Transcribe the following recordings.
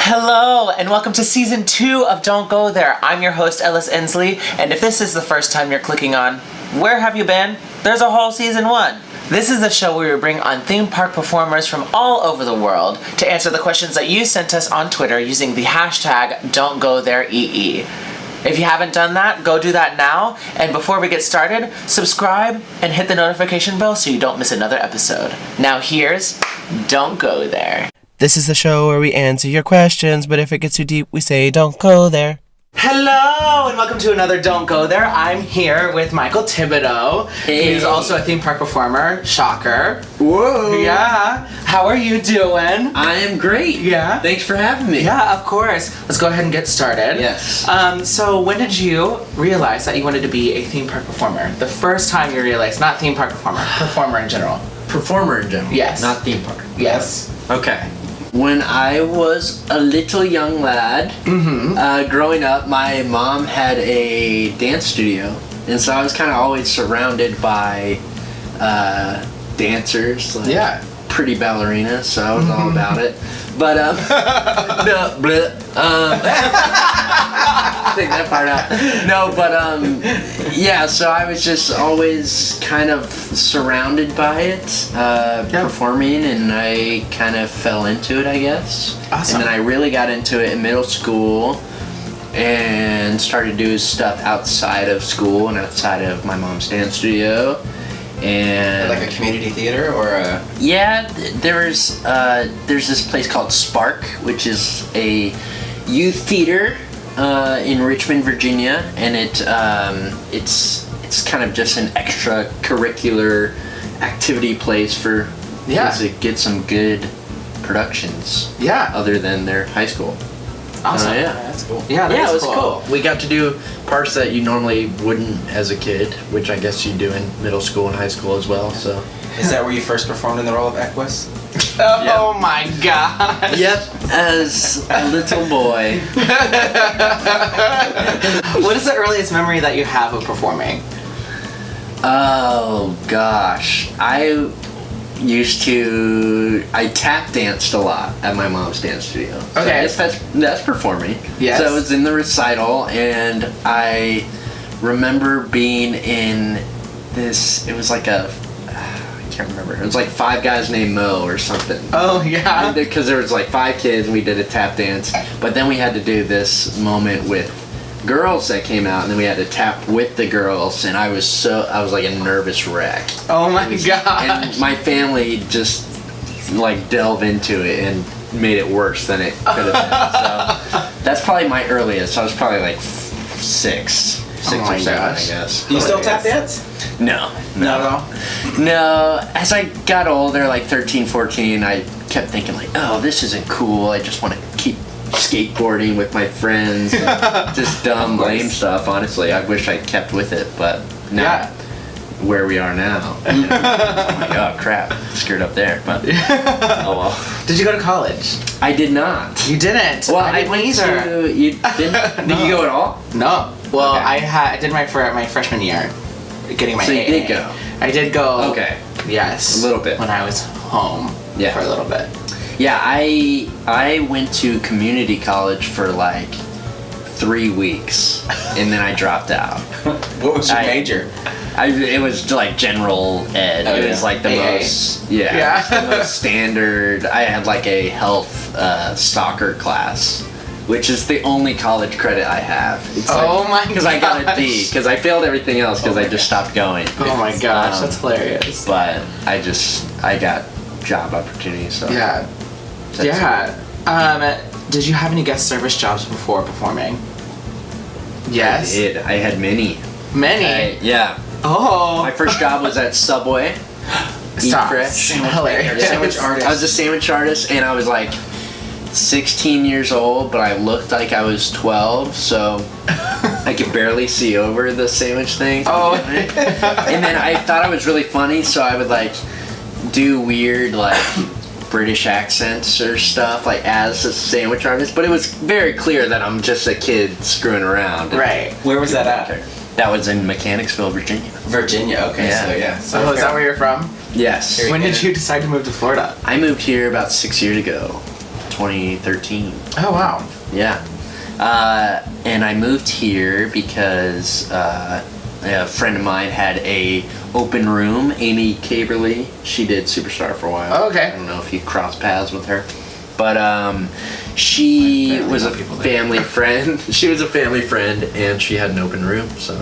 Hello, and welcome to Season 2 of Don't Go There. I'm your host, Ellis Endsley, and if this is the first time you're clicking on, where have you been? There's a whole Season 1. This is the show where we bring on theme park performers from all over the world to answer the questions that you sent us on Twitter using the hashtag Don'tGoThereEE. If you haven't done that, go do that now, and before we get started, subscribe and hit the notification bell so you don't miss another episode. Now here's Don't Go There. This is the show where we answer your questions, but if it gets too deep, we say don't go there. Hello, and welcome to another Don't Go There. I'm here with Michael Thibodeau. Hey. He's also a theme park performer. Shocker. Whoa. Yeah. How are you doing? I am great. Yeah. Thanks for having me. Yeah, of course. Let's go ahead and get started. Yes. So when did you realize that you wanted to be a theme park performer? The first time you realized, not theme park performer, performer in general. Performer in general. Yes. Not theme park. Yes. Okay. When I was a little young lad, growing up, my mom had a dance studio, and so I was kind of always surrounded by dancers, like pretty ballerinas, so I was all about it. But no, bleh, take that part out. No, but yeah. So I was just always kind of surrounded by it, performing, and I kind of fell into it, I guess. Awesome. And then I really got into it in middle school, and started doing stuff outside of school and outside of my mom's dance studio. And like a community theater or a... Yeah, there's this place called Spark, which is a youth theater in Richmond, Virginia, and it's kind of just an extracurricular activity place for kids to get some good productions. Yeah. Other than their high school. Awesome. Yeah, that's cool. Yeah, that it is was cool. We got to do parts that you normally wouldn't as a kid, which I guess you do in middle school and high school as well. So. Is that where you first performed in the role of Equus? Oh my gosh. Yep, as a little boy. What is the earliest memory that you have of performing? Oh gosh, I tap danced a lot at my mom's dance studio. So Okay. I guess that's performing. Yes. So I was in the recital, and I remember being in this. It was like I can't remember. It was like Five Guys Named Mo or something. Oh yeah. Because there was like 5 kids, and we did a tap dance. But then we had to do this moment with girls that came out, and then we had to tap with the girls, and I was like a nervous wreck. Oh my gosh. And my family just like delved into it and made it worse than it could have been. So that's probably my earliest. I was probably like 6 Oh my or 7, gosh. I guess. Do you still tap dance? No. Not at all? No, as I got older, like 13, 14, I kept thinking like, oh, this isn't cool. I just want to keep skateboarding with my friends. And just dumb, lame stuff, honestly. I wish I kept with it, but not where we are now. I'm like, oh, crap. Screwed up there, but oh well. Did you go to college? I did not. You didn't. Well, I didn't either. You didn't? Did you go at all? No. Well, Okay. I did my freshman year, getting my So you AA. did go? I did go. Okay. Yes. A little bit. When I was home. Yeah. For a little bit. Yeah, I went to community college for like 3 weeks, and then I dropped out. What was your major? It was like general ed. Oh, it was yeah. like the AA. most, Yeah. it was the most standard. I had like a health soccer class, which is the only college credit I have. It's Oh my Because I got a D, gosh. because I failed everything else because I just stopped going. Oh my gosh, that's hilarious. But I got job opportunities. So Yeah. that's Yeah. Did you have any guest service jobs before performing? Yes. I had many. Many. Yeah. Oh. My first job was at Subway. Stop. Eat Fresh. Hilarious. Sandwich artist. I was a sandwich artist, and I was like 16 years old, but I looked like I was 12, so I could barely see over the sandwich thing. Oh. And then I thought I was really funny, so I would like do weird like British accents or stuff like as a sandwich artist, but it was very clear that I'm just a kid screwing around. Right. Where was that at? That was in Mechanicsville, Virginia. Virginia, okay, Yeah. so yeah. So Oh, is that where you're from? Yes. Very When did good. you decide to move to Florida? I moved here about 6 years ago. 2013. Oh wow. Yeah. And I moved here because a friend of mine had a open room. Amy Caberly. She did Superstar for a while. Oh, okay. I don't know if you crossed paths with her, but she was a family friend. She was a family friend, and she had an open room. So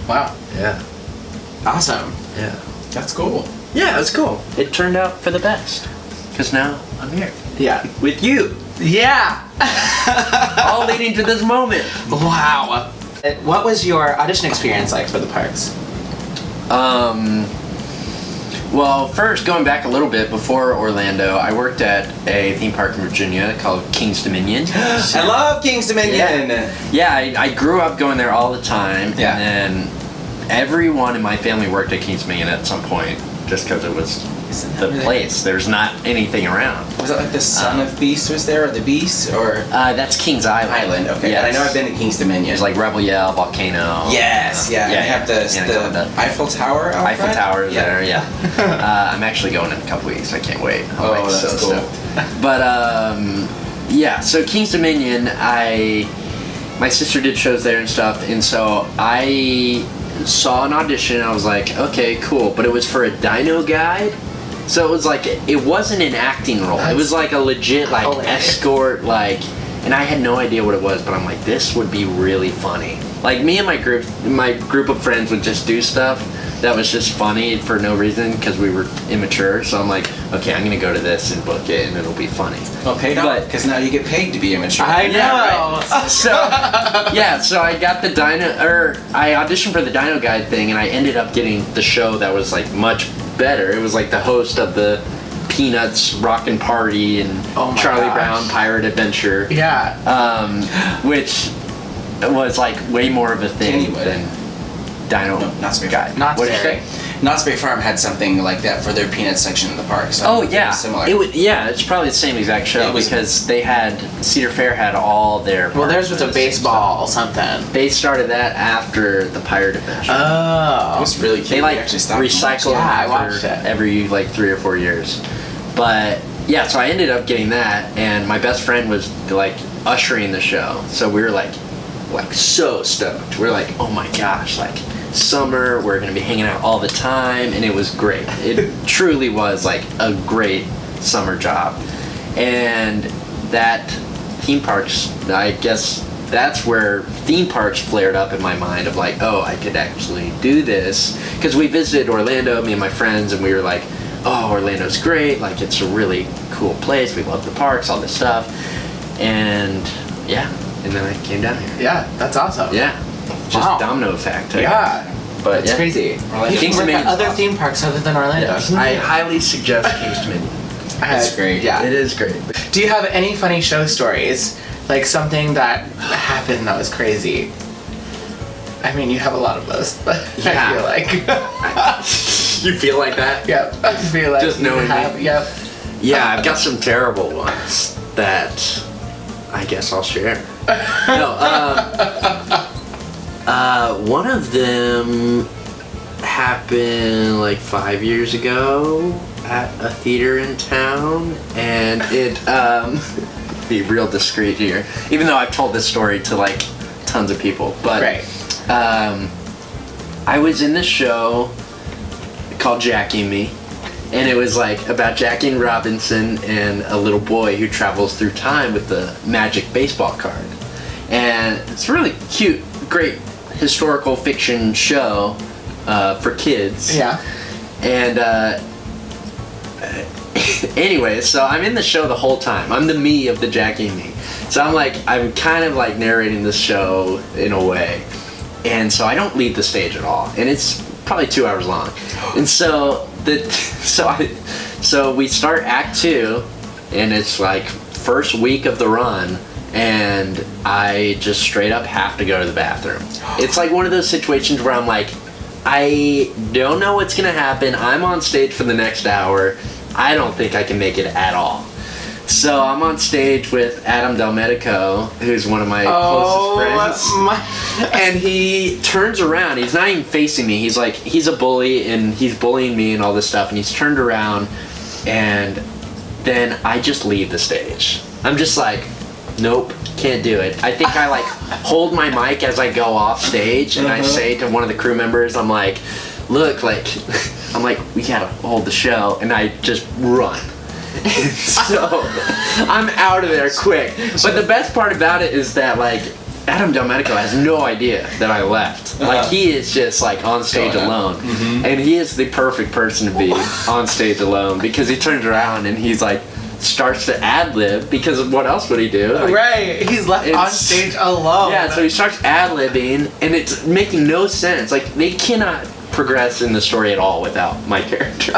Wow. yeah, Awesome. yeah, That's cool. yeah. It was cool. It turned out for the best. Cause now I'm here Yeah. with you, Yeah. all leading to this moment. Wow. What was your audition experience like for the parks? Well, first, going back a little bit before Orlando, I worked at a theme park in Virginia called King's Dominion. I love King's Dominion. Yeah, I grew up going there all the time. Yeah. And then everyone in my family worked at King's Dominion at some point, just because it was the place. There's not anything around. Was it like the Son of Beast was there, or the Beast, or That's King's Island. Island? Okay, Yes. but I know I've been to King's Dominion. There's like Rebel Yell, Volcano. Yes, yeah. Yeah, They have yeah, the Eiffel Tower out Eiffel front? Tower is there, yeah. I'm actually going in a couple weeks. I can't wait. I'm Oh, that's cool. stoked. But yeah. So King's Dominion, my sister did shows there and stuff, and so I saw an audition. And I was like, okay, cool. But it was for a Dino Guide, so it was like it wasn't an acting role. It was like a legit like escort and I had no idea what it was, but I'm like, this would be really funny. Like me and my group of friends would just do stuff that was just funny for no reason because we were immature. So I'm like, okay, I'm gonna go to this and book it, and it'll be funny. Well, paid off, But- because now you get paid to be immature. I know. Yeah, right. So yeah, so I got the I auditioned for the Dino Guide thing, and I ended up getting the show that was like much better. It was like the host of the Peanuts Rockin' Party and Oh my Charlie gosh. Brown Pirate Adventure, Yeah. which was like way more of a thing Kennywood. than Dino No, Knott's Berry Guide. Farm. Knott's What'd you Berry. say? Knott's Berry Farm had something like that for their peanut section in the park. So Oh it was yeah, similar. it's probably the same exact show It was- because they had Cedar Fair had all their. Well, theirs was a parks and baseball or something. stuff. They started that after the Pirate Adventure. It Oh. was really cute. They like actually stopped and recycle Yeah, I them watched it. every like 3 or 4 years. But yeah, so I ended up getting that, and my best friend was like ushering the show, so we were like so stoked. We're like, oh my gosh, like summer, we're gonna be hanging out all the time, and it was great. It truly was like a great summer job, and that theme parks, I guess that's where theme parks flared up in my mind of like, oh, I could actually do this, because we visited Orlando, me and my friends, and we were like, oh, Orlando's great, like it's a really cool place, we love the parks, all this stuff, and yeah, and then I came down here. Yeah, that's awesome. Yeah, just Wow. domino effect. Yeah. But It's yeah. crazy. Orlando. You can King's work at Dominion's other awesome. theme parks other than Orlando. Yeah. I highly suggest King's Dominion. It's great. Yeah. It is great. Do you have any funny show stories? Like something that happened that was crazy? I mean, you have a lot of those, but Yeah. I feel like. You feel like that? Yep, I feel like Just you knowing have, me. Yep. Yeah, I've got some terrible ones that I guess I'll share. No, one of them happened like 5 years ago at a theater in town, and it be real discreet here, even though I've told this story to like tons of people. But Right. I was in this show called Jackie and Me, and it was like about Jackie and Robinson and a little boy who travels through time with the magic baseball card. And it's a really cute, great historical fiction show for kids. Yeah. And anyway, so I'm in the show the whole time. I'm the me of the Jackie and Me. So I'm kind of like narrating this show in a way. And so I don't leave the stage at all. And it's probably 2 hours long. And so so we start Act 2, and it's like first week of the run, and I just straight up have to go to the bathroom. It's like one of those situations where I'm like, I don't know what's gonna happen. I'm on stage for the next hour. I don't think I can make it at all. So I'm on stage with Adam Del Medico, who's one of my closest friends. And he turns around. He's not even facing me. He's like, he's a bully, and he's bullying me and all this stuff. And he's turned around, and then I just leave the stage. I'm just like, nope, can't do it. I think I like hold my mic as I go off stage, and I say to one of the crew members, I'm like, look, like, we gotta hold the show, and I just run. So I'm out of there quick. But the best part about it is that like Adam Delmedico has no idea that I left. Like he is just like on stage alone, and he is the perfect person to be on stage alone because he turns around and he's like starts to ad-lib because what else would he do? Like, Right, he's left on stage alone. yeah, so he starts ad-libbing and it's making no sense. Like they cannot progress in the story at all without my character.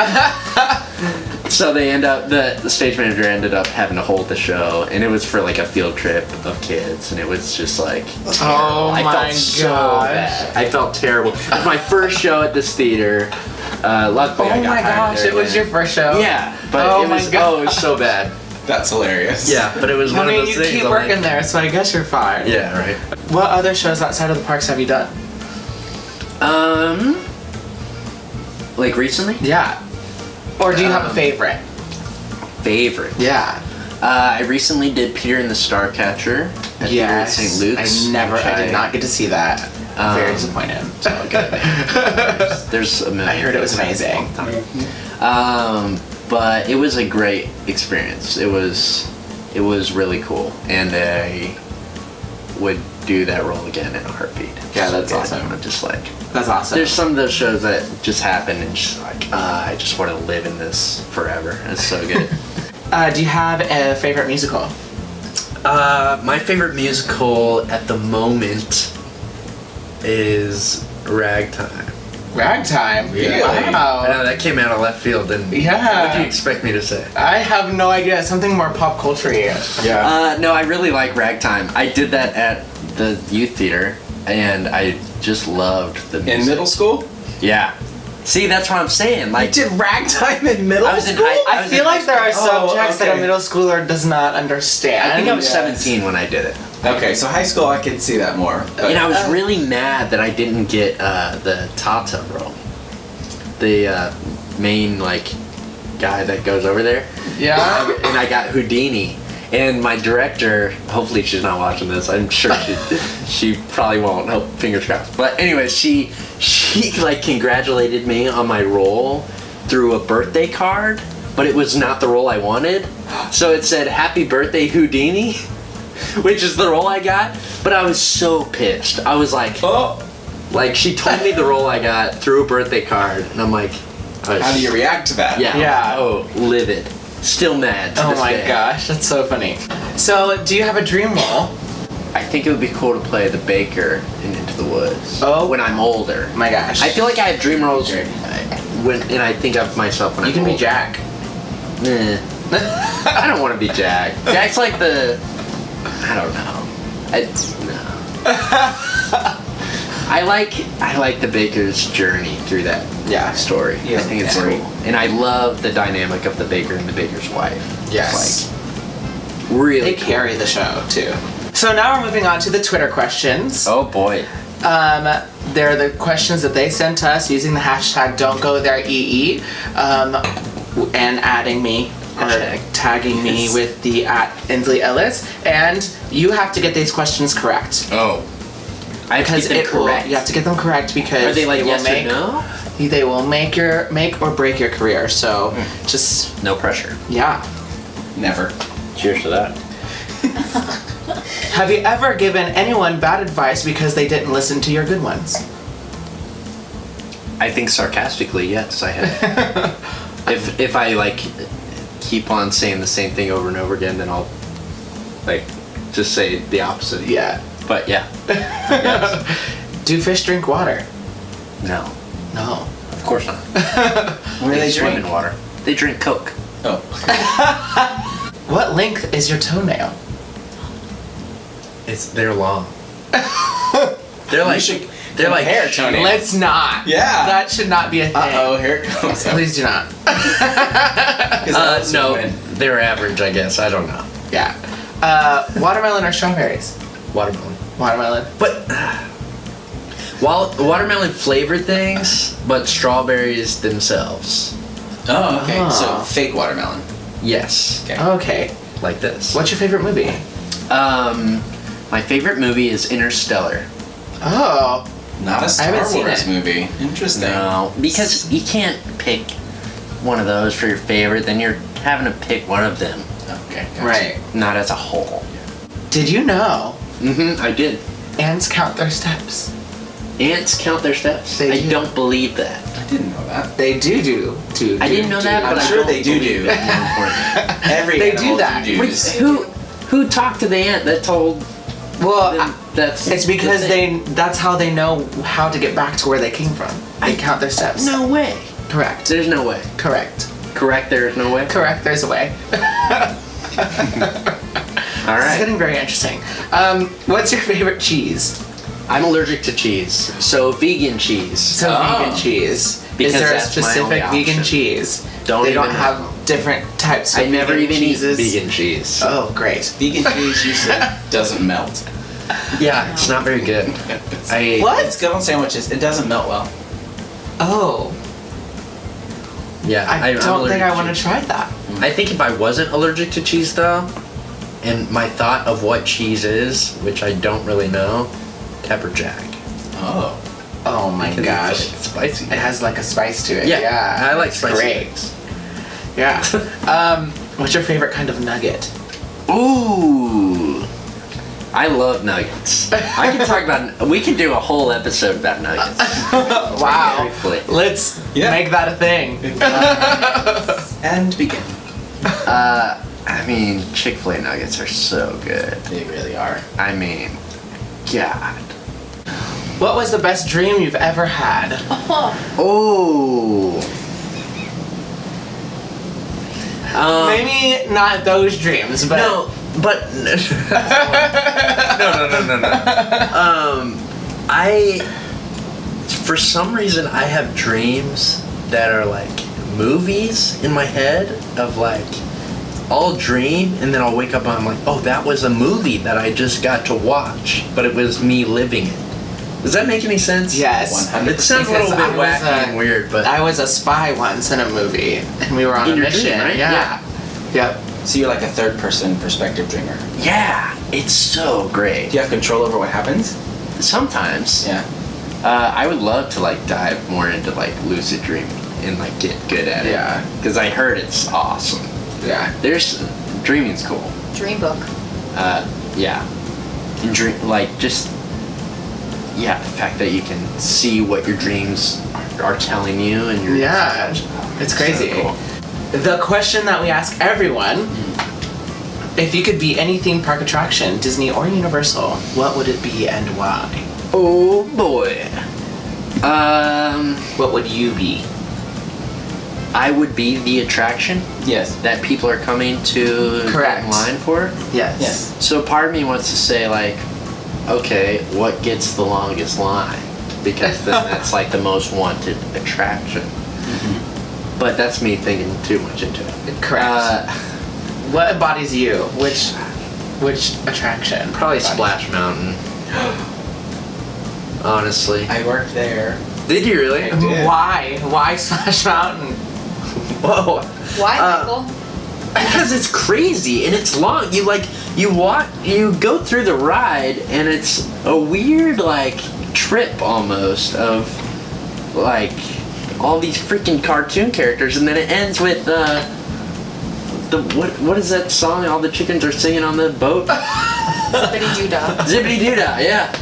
So they end up, the stage manager ended up having to hold the show, and it was for like a field trip of kids, and it was just like, oh I my felt so gosh. bad. I felt terrible. It was my first show at this theater. Luckily I Oh got my hired gosh, there it was again. your first show? Yeah, but Oh it my was, God. it was so bad. That's hilarious. Yeah, but it was I one mean, of those you things. keep I'm working like, there, so I guess you're fine. Yeah, right. What other shows outside of the parks have you done? Like recently? Yeah. Or do you have a favorite? Favorite. Yeah. I recently did Peter and the Starcatcher at Theater at St. Luke's. I did not get to see that. Very disappointed. There's a million. I heard it was things amazing. But it was a great experience. It was really cool, and I would do that role again in a heartbeat. Yeah, that's So awesome. I'm just like, That's awesome. there's some of those shows that just happen, and just like, I just want to live in this forever. It's so good. Do you have a favorite musical? My favorite musical at the moment is Ragtime. Ragtime. Really? I Wow. know that came out of left field, and Yeah. what do you expect me to say? I have no idea. Something more pop culture-y. Yeah. No, I really like Ragtime. I did that at the youth theater, and I just loved the music. In middle school? Yeah. See, that's what I'm saying. Like, did ragtime in middle I was in school? high- I I was feel in like high there are school. subjects that okay. a middle schooler does not understand. I think I was Yes. 17 when I did it. Okay, so high school I could see that more. But And I was really mad that I didn't get the Tata role. The main, like, guy that goes over there. Yeah. And I got Houdini. And my director, hopefully she's not watching this. I'm sure she probably won't. Hope, fingers crossed. But anyway, she like congratulated me on my role through a birthday card, but it was not the role I wanted. So it said "Happy Birthday Houdini," which is the role I got. But I was so pissed. I was like, oh, like she told me the role I got through a birthday card, and I'm like, how do you react to that? Yeah. Yeah. Oh, livid. Still mad. To Oh this my day. gosh, that's so funny. So, do you have a dream role? I think it would be cool to play the baker in Into the Woods. Oh. When I'm older. My gosh. I feel like I have dream roles when, and I think of myself when you I'm can be older. Jack. Nah. I don't want to be Jack. Jack's like the, I don't know. No. I like the baker's journey through that story. Yeah. I think it's Yeah. cool. And I love the dynamic of the baker and the baker's wife. Yes. It's like really They cool. carry the show too. So now we're moving on to the Twitter questions. Oh boy. They're the questions that they sent to us using the hashtag #Don'tGoThereEE, and adding me or Hashtag. tagging me with the @endsleyellis, and you have to get these questions correct. Oh. I have to get them it will- correct. you have to get them correct because Are they like will yes make or no? they will make or break your career. So just No pressure. yeah. Never. Cheers to that. Have you ever given anyone bad advice because they didn't listen to your good ones? I think sarcastically, yes, I have. if I like keep on saying the same thing over and over again, then I'll like just say the opposite. Yeah. But yeah. Yes. Do fish drink water? No. No. Of course not. What do they swim drink? in water. They drink Coke. Oh. What length is your toenail? They're long. They're like they're like hair toenail. Let's not. Yeah. That should not be a thing. Uh-oh, here it comes. Please do not. no, they're average, I guess. I don't know. Yeah. Watermelon or strawberries? Watermelon. Watermelon. But watermelon flavored things, but strawberries themselves. Oh, okay. Ah. So fake watermelon. Yes. Okay. Okay. like this. What's your favorite movie? My favorite movie is Interstellar. Oh. Not a Star haven't seen Wars it. movie. Interesting. No, because you can't pick one of those for your favorite. Then you're having to pick one of them, Okay. Gotcha. Right. not as a whole. Did you know I did. ants count their steps? Ants count their steps? They I do. don't believe that. I didn't know that. They do. I didn't know that, I'm but sure I they don't do believe do. it. More important. Every They do animal that. do-dos. Who talked to the ant that told Well, them that's it's the because thing? that's how they know how to get back to where they came from. They count their steps. No way. Correct. There's no way. Correct. Correct, there's no way? Correct. There's a way. All It's right. getting very interesting. What's your favorite cheese? I'm allergic to cheese, so vegan cheese. So Oh. vegan cheese. Because Is there a that's my specific only vegan option. cheese? Don't they even don't know. have different types of I never vegan even cheeses? eat vegan cheese. Oh, great. Vegan cheese usually doesn't melt. Yeah, it's not very good. I What? It's good on sandwiches. It doesn't melt well. Oh, Yeah, I I'm don't allergic think I to want to cheese. try that. I think if I wasn't allergic to cheese though, and my thought of what cheese is, which I don't really know, pepper jack. Oh. Oh my Because gosh. it's like spicy. It has like a spice to it. Yeah, I like It's spicy Great. things. Yeah. What's your favorite kind of nugget? Ooh, I love nuggets. I can talk about. We can do a whole episode about nuggets. Wow. Briefly. Let's Yeah. make that a thing. And begin. I mean, Chick-fil-A nuggets are so good. They really are. I mean, God. What was the best dream you've ever had? Oh. Maybe not those dreams, but No, but no. I for some reason I have dreams that are like movies in my head of like I'll dream and then I'll wake up and I'm like, oh, that was a movie that I just got to watch, but it was me living it. Does that make any sense? yes. 100%. It sounds a little Because bit I was wacky and weird, but I was a spy once in a movie, and we were on In a your mission. dream, right? Yeah. Yep. So you're like a third person perspective dreamer. yeah, it's so great. Do you have control over what happens? Sometimes. Yeah. I would love to like dive more into like lucid dreaming and like get good at it. Yeah. Because I heard it's awesome. Yeah. There's dreaming's cool. Dream book. Yeah. And dream like just the fact that you can see what your dreams are telling you and your Yeah. It's crazy. So cool. The question that we ask everyone: if you could be any theme park attraction, Disney or Universal, what would it be and why? Oh boy. What would you be? I would be the attraction Yes. that people are coming to Correct. get in line for. Yes. Yes. So part of me wants to say like, okay, what gets the longest line? Because then that's like the most wanted attraction. But that's me thinking too much into it. Correct. What embodies you? Which attraction? Probably embodies Splash Mountain. Honestly. I worked there. Did you really? you? did. Why? Why Splash Mountain? Whoa. Why, Michael? Because it's crazy and it's long. You go through the ride and it's a weird like trip almost of like all these freaking cartoon characters, and then it ends with what is that song all the chickens are singing on the boat? Zippity doo dah. Zippity doo dah, yeah.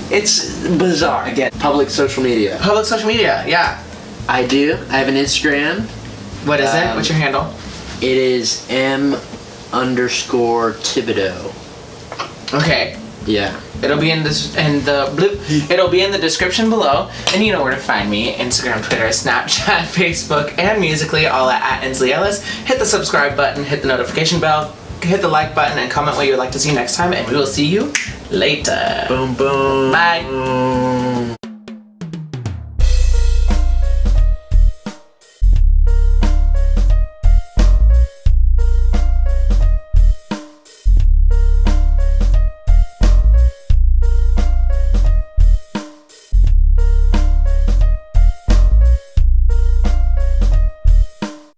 It's bizarre. Again. Public social media. Public social media. Yeah. I do. I have an Instagram. What is it? What's your handle? It is M_Thibodeau. Okay. Yeah. It'll be it'll be in the description below, and you know where to find me: Instagram, Twitter, Snapchat, Facebook, and Musically, all at endsleyellis. Hit the subscribe button, hit the notification bell, hit the like button, and comment what you would like to see next time, and we will see you later. Boom boom. Bye.